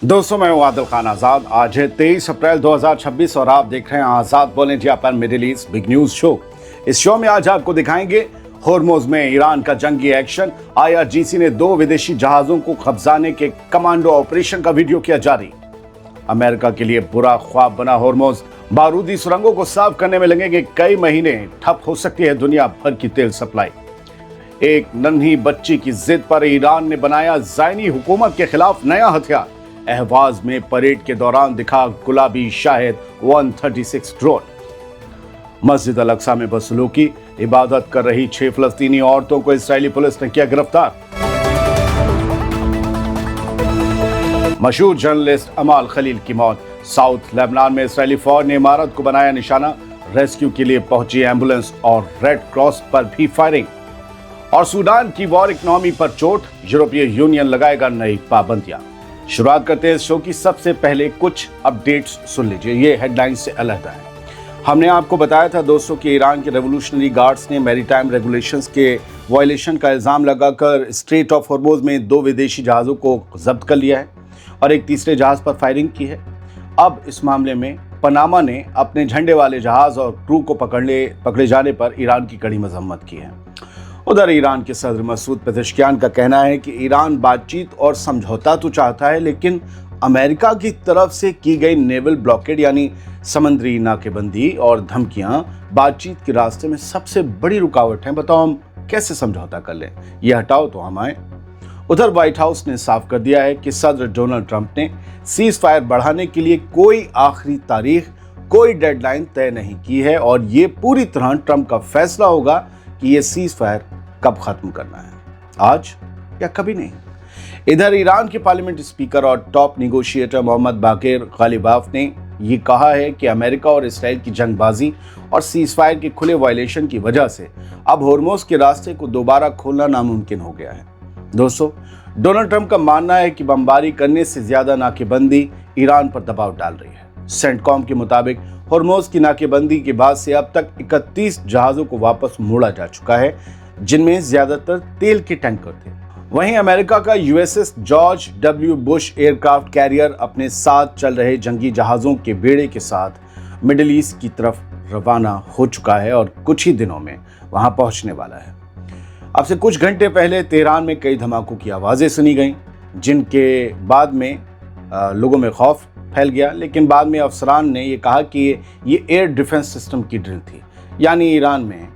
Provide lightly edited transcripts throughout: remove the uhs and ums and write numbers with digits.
दोस्तों, मैं हूं आदिल खान आजाद। आज है 23 अप्रैल 2026 और आप देख रहे हैं आजाद बोल इंडिया पर middle east big news show. इस शो में आज आपको दिखाएंगे होर्मुज में ईरान का जंगी एक्शन। IRGC ने 2 विदेशी जहाजों को कब्जाने के कमांडो ऑपरेशन का वीडियो किया जारी। अमेरिका के लिए बुरा ख्वाब बना होर्मुज। बारूदी सुरंगों को साफ करने में लगेंगे कई महीने। ठप हो सकती है दुनिया भर की तेल सप्लाई। एक नन्ही बच्ची की जिद पर ईरान ने बनाया ज़ायनी हुकूमत के खिलाफ नया हथियार। अहवाज में परेड के दौरान दिखा गुलाबी शाहिद 136 ड्रोन। मस्जिद अल अक्सा में बदसलूकी, इबादत कर रही 6 फलस्तीनी औरतों को इस्राएली पुलिस ने किया गिरफ्तार। मशहूर जर्नलिस्ट अमाल खलील की मौत। साउथ लेबनान में इस्राएली फौज ने इमारत को बनाया निशाना। रेस्क्यू के लिए पहुंची एम्बुलेंस और रेड क्रॉस पर भी फायरिंग। और सूडान की वॉर इकोनॉमी पर चोट। यूरोपीय यूनियन लगाएगा नई पाबंदियां। शुरुआत करते हैं इस शो की। सबसे पहले कुछ अपडेट्स सुन लीजिए, ये हेडलाइंस से अलग है। हमने आपको बताया था दोस्तों कि ईरान के रेवोल्यूशनरी गार्ड्स ने मैरीटाइम रेगुलेशंस के वायलेशन का इल्ज़ाम लगाकर स्ट्रेट ऑफ होर्मुज में 2 विदेशी जहाज़ों को जब्त कर लिया है और एक तीसरे जहाज़ पर फायरिंग की है। अब इस मामले में पनामा ने अपने झंडे वाले जहाज़ और क्रू को पकड़े जाने पर ईरान की कड़ी मजम्मत की है। उधर ईरान के सदर मसूद पेज़ेश्कियान का कहना है कि ईरान बातचीत और समझौता तो चाहता है, लेकिन अमेरिका की तरफ से की गई नेवल ब्लॉकेड यानी समुद्री नाकेबंदी और धमकियां बातचीत के रास्ते में सबसे बड़ी रुकावट हैं। बताओ हम कैसे समझौता कर लें, ये हटाओ तो हम आए। उधर व्हाइट हाउस ने साफ कर दिया है कि सदर डोनाल्ड ट्रंप ने सीज फायर बढ़ाने के लिए कोई आखिरी तारीख, कोई डेडलाइन तय नहीं की है और ये पूरी तरह ट्रंप का फैसला होगा कि ये सीज फायर कब खत्म करना है, आज या कभी नहीं। इधर ईरान के पार्लियामेंट स्पीकर और टॉप नेगोशिएटर मोहम्मद बाकिर गालिबाफ ने ये कहा है कि अमेरिका और इसराइल की जंगबाजी और सीज फायर के खुले वायलेशन की वजह से अब होर्मुज के रास्ते को दोबारा खोलना नामुमकिन हो गया है। दोस्तों, डोनाल्ड ट्रंप का मानना है कि बमबारी करने से ज्यादा नाकेबंदी ईरान पर दबाव डाल रही है। सेंटकॉम के मुताबिक होर्मुज की नाकेबंदी के बाद से अब तक 31 जहाजों को वापस मोड़ा जा चुका है, जिनमें ज्यादातर तेल के टैंकर थे। वहीं अमेरिका का USS George W Bush aircraft carrier अपने साथ चल रहे जंगी जहाज़ों के बेड़े के साथ मिडिल ईस्ट की तरफ रवाना हो चुका है और कुछ ही दिनों में वहां पहुंचने वाला है। अब से कुछ घंटे पहले तेहरान में कई धमाकों की आवाज़ें सुनी गईं, जिनके बाद में लोगों में खौफ फैल गया, लेकिन बाद में अफसरान ने ये कहा कि ये एयर डिफेंस सिस्टम की ड्रिल थी, यानी ईरान में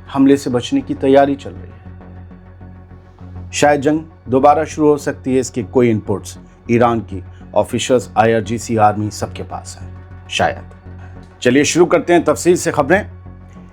हमले से बचने की तैयारी चल रही है। शायद जंग दोबारा शुरू हो सकती है, इसके कोई इनपुट्स ईरान की ऑफिशियल्स, IRGC, आर्मी सबके पास है शायद। चलिए शुरू करते हैं तफसील से खबरें।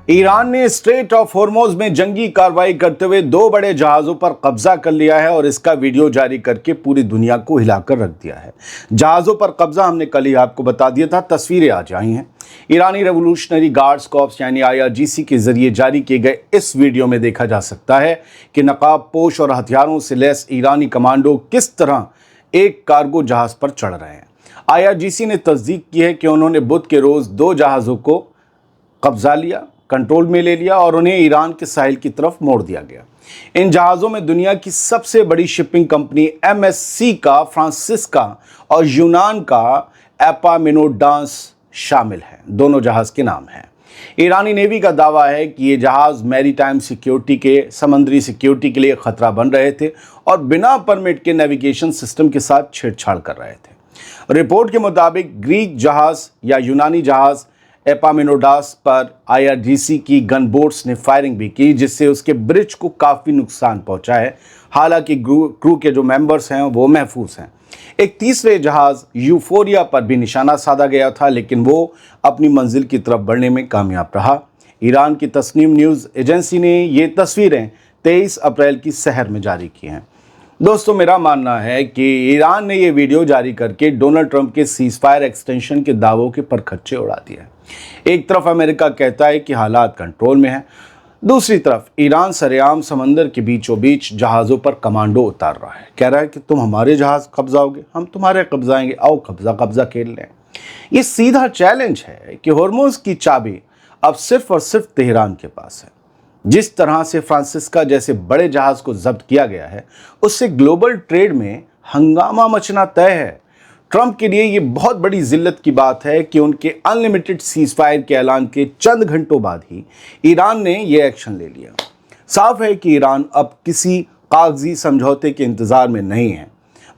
ईरान ने स्ट्रेट ऑफ होर्मुज में जंगी कार्रवाई करते हुए 2 बड़े जहाज़ों पर कब्जा कर लिया है और इसका वीडियो जारी करके पूरी दुनिया को हिलाकर रख दिया है। जहाज़ों पर कब्जा हमने कल ही आपको बता दिया था, तस्वीरें आज आई हैं। ईरानी रेवोल्यूशनरी गार्ड्स कॉर्प्स यानी IRGC के जरिए जारी किए गए इस वीडियो में देखा जा सकता है कि नकाब पोश और हथियारों से लैस ईरानी कमांडो किस तरह एक कार्गो जहाज पर चढ़ रहे हैं। IRGC ने तस्दीक की है कि उन्होंने बुध के रोज 2 जहाज़ों को कब्जा लिया, कंट्रोल में ले लिया और उन्हें ईरान के साहिल की तरफ मोड़ दिया गया। इन जहाज़ों में दुनिया की सबसे बड़ी शिपिंग कंपनी MSC का फ्रांसिस्का और यूनान का एपामिनोडांस शामिल है। दोनों जहाज़ के नाम हैं। ईरानी नेवी का दावा है कि ये जहाज़ मैरीटाइम सिक्योरिटी के, समुद्री सिक्योरिटी के लिए खतरा बन रहे थे और बिना परमिट के नेविगेशन सिस्टम के साथ छेड़छाड़ कर रहे थे। रिपोर्ट के मुताबिक ग्रीक जहाज़ या यूनानी जहाज़ एपामिनोडास पर IRGC की गन बोट्स ने फायरिंग भी की, जिससे उसके ब्रिज को काफ़ी नुकसान पहुंचा है। हालांकि क्रू के जो मेंबर्स हैं वो महफूज हैं। एक तीसरे जहाज़ यूफोरिया पर भी निशाना साधा गया था, लेकिन वो अपनी मंजिल की तरफ बढ़ने में कामयाब रहा। ईरान की तस्नीम न्यूज़ एजेंसी ने ये तस्वीरें 23 अप्रैल की सहर में जारी की हैं। दोस्तों, मेरा मानना है कि ईरान ने ये वीडियो जारी करके डोनाल्ड ट्रंप के सीज फायर एक्सटेंशन के दावों के परखच्चे उड़ा दिए। एक तरफ अमेरिका कहता है कि हालात कंट्रोल में है, दूसरी तरफ ईरान सरेआम समंदर के बीचों बीच जहाज़ों पर कमांडो उतार रहा है। कह रहा है कि तुम हमारे जहाज़ कब्जाओगे, हम तुम्हारे कब्जाएंगे, आओ कब्जा खेल लें। ये सीधा चैलेंज है कि होर्मुज की चाबी अब सिर्फ और सिर्फ तेहरान के पास है। जिस तरह से फ्रांसिस्का जैसे बड़े जहाज को जब्त किया गया है, उससे ग्लोबल ट्रेड में हंगामा मचना तय है। ट्रंप के लिए ये बहुत बड़ी जिल्लत की बात है कि उनके अनलिमिटेड सीज फायर के ऐलान के चंद घंटों बाद ही ईरान ने ये एक्शन ले लिया। साफ है कि ईरान अब किसी कागजी समझौते के इंतजार में नहीं है,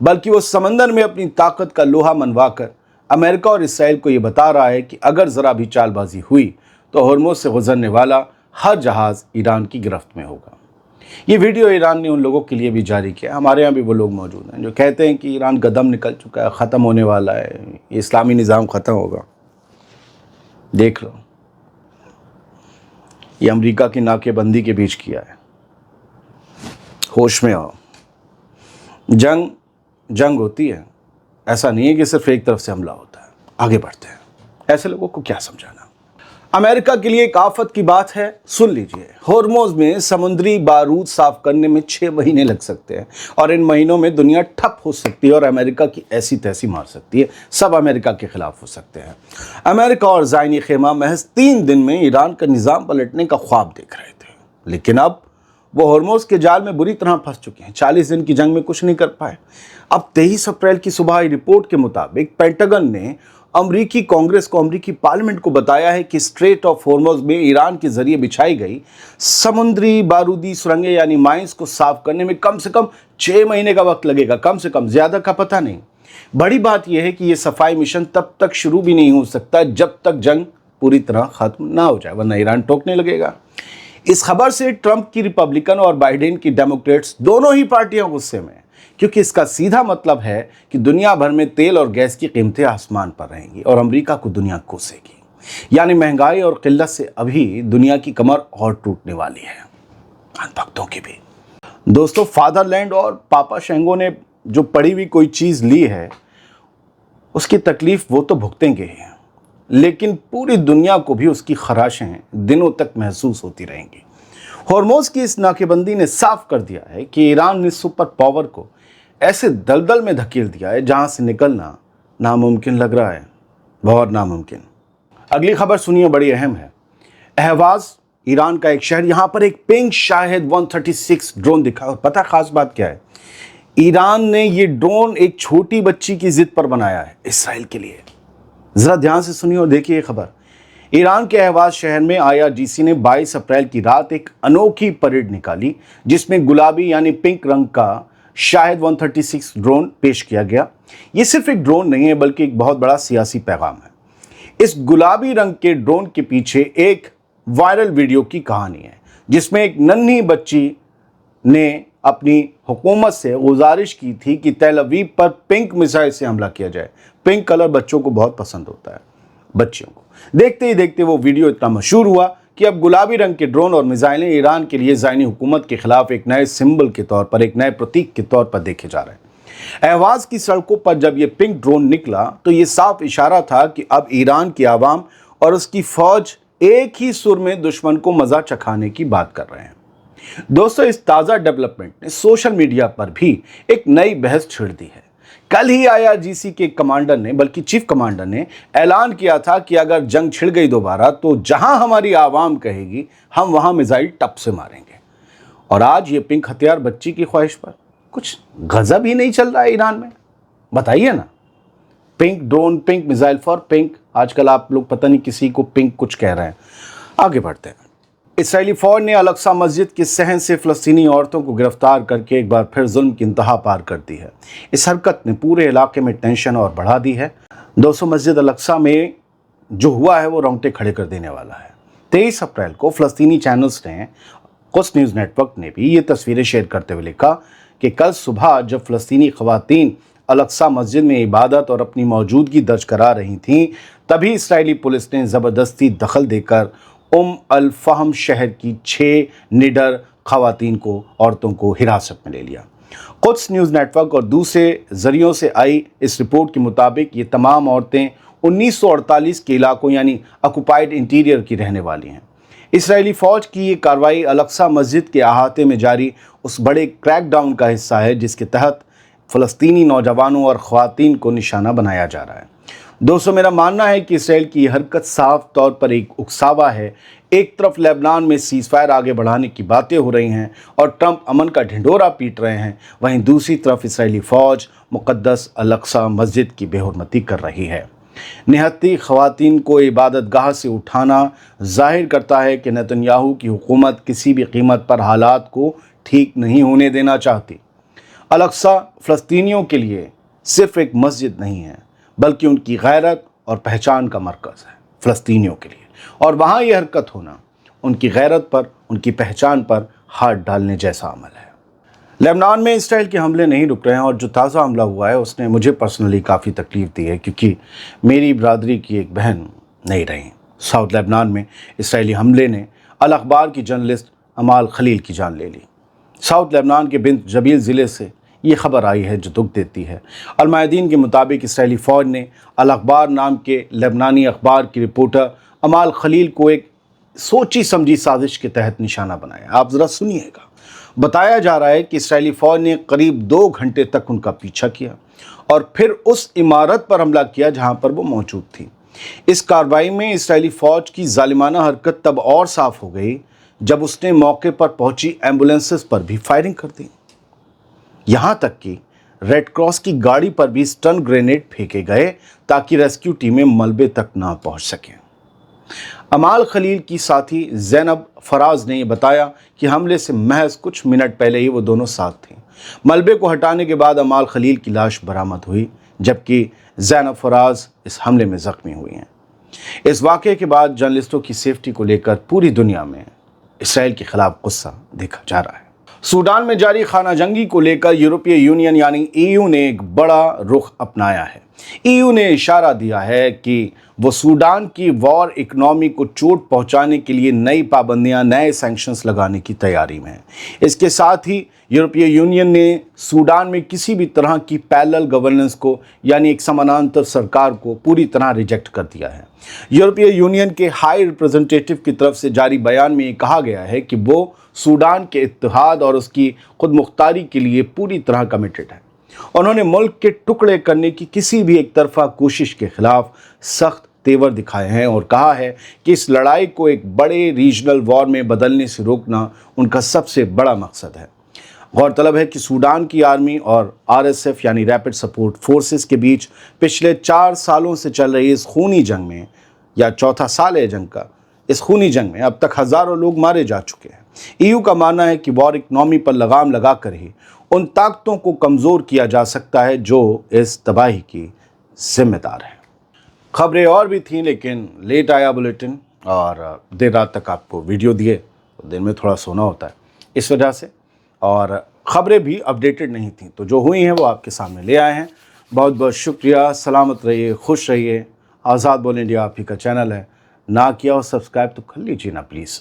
बल्कि वो समंदर में अपनी ताकत का लोहा मनवाकर अमेरिका और इसराइल को ये बता रहा है कि अगर ज़रा भी चालबाजी हुई तो हॉर्मुज़ से गुजरने वाला हर जहाज़ ईरान की गिरफ्त में होगा। ये वीडियो ईरान ने उन लोगों के लिए भी जारी किया। हमारे यहाँ भी वो लोग मौजूद हैं जो कहते हैं कि ईरान कदम निकल चुका है, ख़त्म होने वाला है, ये इस्लामी निज़ाम ख़त्म होगा। देख लो, ये अमेरिका की नाकेबंदी के बीच किया है। होश में आओ। जंग होती है, ऐसा नहीं है कि सिर्फ एक तरफ से हमला होता है। आगे बढ़ते हैं। ऐसे लोगों को क्या समझाना। अमेरिका के लिए एक आफत की बात है, सुन लीजिए। हॉर्मुज़ में समुद्री बारूद साफ करने में 6 महीने लग सकते हैं और इन महीनों में दुनिया ठप हो सकती है और अमेरिका की ऐसी तैसी मार सकती है। सब अमेरिका के खिलाफ हो सकते हैं। अमेरिका और ज़ायनी खेमा महज 3 दिन में ईरान का निज़ाम पलटने का ख्वाब देख रहे थे, लेकिन अब वो हॉर्मुज़ के जाल में बुरी तरह फंस चुके हैं। 40 दिन की जंग में कुछ नहीं कर पाए। अब 23 अप्रैल की सुबह रिपोर्ट के मुताबिक पेंटागन ने अमरीकी कांग्रेस को, अमरीकी पार्लियामेंट को बताया है कि स्ट्रेट ऑफ हॉर्मुज़ में ईरान के जरिए बिछाई गई समुद्री बारूदी सुरंगें यानी माइंस को साफ करने में कम से कम 6 महीने का वक्त लगेगा। कम से कम, ज़्यादा का पता नहीं। बड़ी बात यह है कि यह सफाई मिशन तब तक शुरू भी नहीं हो सकता जब तक जंग पूरी तरह खत्म ना हो जाए, वरना ईरान टोकने लगेगा। इस खबर से ट्रंप की रिपब्लिकन और बाइडेन की डेमोक्रेट्स दोनों ही पार्टियां गुस्से में हैं, क्योंकि इसका सीधा मतलब है कि दुनिया भर में तेल और गैस की कीमतें आसमान पर रहेंगी और अमेरिका को दुनिया कोसेगी। यानी महंगाई और किल्लत से अभी दुनिया की कमर और टूटने वाली है, भक्तों की भी। दोस्तों, फादरलैंड और पापा शेंगो ने जो पड़ी हुई कोई चीज़ ली है उसकी तकलीफ वो तो भुगतेंगे ही, लेकिन पूरी दुनिया को भी उसकी खराशें दिनों तक महसूस होती रहेंगी। हॉर्मुज़ की इस नाकेबंदी ने साफ कर दिया है कि ईरान ने सुपर पावर को ऐसे दलदल में धकेल दिया है जहां से निकलना नामुमकिन लग रहा है, बहुत नामुमकिन। अगली खबर सुनिए, बड़ी अहम है। अहवाज, ईरान का एक शहर, यहां पर एक पिंक शाहिद 136 ड्रोन दिखा। और पता खास बात क्या है, ईरान ने ये ड्रोन एक छोटी बच्ची की जिद पर बनाया है, इसराइल के लिए। जरा ध्यान से सुनिए और देखिए ये खबर। ईरान के अहवाज शहर में IRGC ने 22 अप्रैल की रात एक अनोखी परेड निकाली, जिसमें गुलाबी यानी पिंक रंग का शाहिद 136 ड्रोन पेश किया गया। ये सिर्फ एक ड्रोन नहीं है, बल्कि एक बहुत बड़ा सियासी पैगाम है। इस गुलाबी रंग के ड्रोन के पीछे एक वायरल वीडियो की कहानी है, जिसमें एक नन्ही बच्ची ने अपनी हुकूमत से गुजारिश की थी कि तेल अवीव पर पिंक मिसाइल से हमला किया जाए। पिंक कलर बच्चों को बहुत पसंद होता है, बच्चियों को। देखते ही देखते वो वीडियो इतना मशहूर हुआ कि अब गुलाबी रंग के ड्रोन और मिसाइलें ईरान के लिए ज़ायनी हुकूमत के खिलाफ एक नए सिंबल के तौर पर, एक नए प्रतीक के तौर पर देखे जा रहे हैं। अहवाज की सड़कों पर जब ये पिंक ड्रोन निकला तो ये साफ इशारा था कि अब ईरान की आवाम और उसकी फौज एक ही सुर में दुश्मन को मज़ा चखाने की बात कर रहे हैं। दोस्तों, इस ताज़ा डेवलपमेंट ने सोशल मीडिया पर भी एक नई बहस छेड़ दी है। कल ही IRGC के कमांडर ने, बल्कि चीफ कमांडर ने ऐलान किया था कि अगर जंग छिड़ गई दोबारा तो जहां हमारी आवाम कहेगी हम वहां मिसाइल टप से मारेंगे। और आज ये पिंक हथियार बच्ची की ख्वाहिश पर, कुछ गजब ही नहीं चल रहा है ईरान में, बताइए ना। Pink drone, pink missile for pink. आजकल आप लोग पता नहीं किसी को पिंक कुछ कह रहे हैं। आगे बढ़ते हैं। इसराइली फौज ने अल-अक्सा मस्जिद के सहन से फ़लस्तीनी औरतों को गिरफ्तार करके एक बार फिर जुल्म की इंतहा पार कर दी है। इस हरकत ने पूरे इलाके में टेंशन और बढ़ा दी है। 200 मस्जिद अल-अक्सा में जो हुआ है वो रोंगटे खड़े कर देने वाला है। 23 अप्रैल को फ़लस्तीनी चैनल्स ने, कुछ न्यूज़ नेटवर्क ने भी ये तस्वीरें शेयर करते हुए लिखा कि कल सुबह जब फ़लस्तीनी ख़वातीन अल-अक्सा मस्जिद में इबादत और अपनी मौजूदगी दर्ज करा रही थीं, तभी इसराइली पुलिस ने ज़बरदस्ती दखल देकर अल-फहम शहर की 6 निडर ख़वातीन को, ऑरतों को हिरासत में ले लिया। कुछ न्यूज़ नेटवर्क और दूसरे ज़रियों से आई इस रिपोर्ट के मुताबिक ये तमाम औरतें 1948 के इलाकों यानी ऑक्युपाइड इंटीरियर की रहने वाली हैं। इसराइली फ़ौज की ये कार्रवाई अल-अक्सा मस्जिद के अहाते में जारी उस बड़े क्रैकडाउन का हिस्सा है जिसके तहत फ़लस्तीनी नौजवानों और ख़वातीन को निशाना बनाया जा रहा है। दोस्तों, मेरा मानना है कि इसराइल की यह हरकत साफ तौर पर एक उकसावा है। एक तरफ लेबनान में सीज़फायर आगे बढ़ाने की बातें हो रही हैं और ट्रंप अमन का ढिंढोरा पीट रहे हैं, वहीं दूसरी तरफ इसराइली फ़ौज मुक़द्दस अल-अक़सा मस्जिद की बेहुरमती कर रही है। निहत्ती ख़वातीन को इबादतगाह से उठाना ज़ाहिर करता है कि नेतन्याहू की हुकूमत किसी भी कीमत पर हालात को ठीक नहीं होने देना चाहती। अल-अक़सा फ़लस्तीनियों के लिए सिर्फ़ एक मस्जिद नहीं है, बल्कि उनकी गैरत और पहचान का मरकज़ है फ़लस्तीनियों के लिए, और वहाँ ये हरकत होना उनकी गैरत पर, उनकी पहचान पर हाथ डालने जैसा अमल है। लेबनान में इसराइल के हमले नहीं रुक रहे हैं और जो ताज़ा हमला हुआ है उसने मुझे पर्सनली काफ़ी तकलीफ़ दी है, क्योंकि मेरी बरादरी की एक बहन नहीं रही। साउथ लेबनान में इसराइली हमले ने अल अखबार की जर्नलिस्ट अमाल खलील की जान ले ली। साउथ लेबनान के बिंत जबील ज़िले से ये खबर आई है जो दुख देती है। अलमायदीन के मुताबिक इसराइली फ़ौज ने अल अखबार नाम के लेबनानी अखबार की रिपोर्टर अमाल खलील को एक सोची समझी साजिश के तहत निशाना बनाया। आप ज़रा सुनिएगा। बताया जा रहा है कि इसराइली फ़ौज ने करीब 2 घंटे तक उनका पीछा किया और फिर उस इमारत पर हमला किया जहां पर वो मौजूद थी। इस कार्रवाई में इसराइली फ़ौज की जालिमाना हरकत तब और साफ हो गई जब उसने मौके पर पहुंची एम्बुलेंसेस पर भी फायरिंग कर दी। यहाँ तक कि रेड क्रॉस की गाड़ी पर भी स्टन ग्रेनेड फेंके गए ताकि रेस्क्यू टीमें मलबे तक ना पहुंच सकें। अमाल खलील की साथी ज़ैनब फराज ने बताया कि हमले से महज कुछ मिनट पहले ही वो दोनों साथ थे। मलबे को हटाने के बाद अमाल खलील की लाश बरामद हुई, जबकि ज़ैनब फराज इस हमले में ज़ख्मी हुई हैं। इस वाक़े के बाद जर्नलिस्टों की सेफ्टी को लेकर पूरी दुनिया में इसराइल के खिलाफ गुस्सा देखा जा रहा है। सूडान में जारी खाना जंगी को लेकर यूरोपीय यूनियन यानी ईयू ने एक बड़ा रुख अपनाया है। ईयू ने इशारा दिया है कि वो सूडान की वॉर इकनॉमी को चोट पहुंचाने के लिए नई पाबंदियां, नए सैंक्शंस लगाने की तैयारी में है। इसके साथ ही यूरोपीय यूनियन ने सूडान में किसी भी तरह की पैरेलल गवर्नेंस को, यानी एक समानांतर सरकार को, पूरी तरह रिजेक्ट कर दिया है। यूरोपीय यूनियन के हाई रिप्रेजेंटेटिव की तरफ से जारी बयान में ये कहा गया है कि वो सूडान के इत्तेहाद और उसकी खुद मुख्तारी के लिए पूरी तरह कमिटेड है। उन्होंने मुल्क के टुकड़े करने की किसी भी एक तरफा कोशिश के खिलाफ सख्त तेवर दिखाए हैं और कहा है कि इस लड़ाई को एक बड़े रीजनल वॉर में बदलने से रोकना उनका सबसे बड़ा मकसद है। गौरतलब है कि सूडान की आर्मी और RSF यानी रैपिड सपोर्ट फोर्सेस के बीच पिछले 4 सालों से चल रही इस खूनी जंग में, या चौथा साल है जंग का, इस खूनी जंग में अब तक हज़ारों लोग मारे जा चुके हैं। ईयू का मानना है कि वॉर इकनॉमी पर लगाम लगा कर ही उन ताकतों को कमज़ोर किया जा सकता है जो इस तबाही की जिम्मेदार है। खबरें और भी थीं, लेकिन लेट आया बुलेटिन और देर रात तक आपको वीडियो दिए, तो दिन में थोड़ा सोना होता है इस वजह से, और ख़बरें भी अपडेटेड नहीं थीं, तो जो हुई हैं वो आपके सामने ले आए हैं। बहुत बहुत शुक्रिया। सलामत रहिए, खुश रहिए। आज़ाद बोल इंडिया आप ही का चैनल है। ना किया हो सब्सक्राइब तो कर लीजिए ना प्लीज़।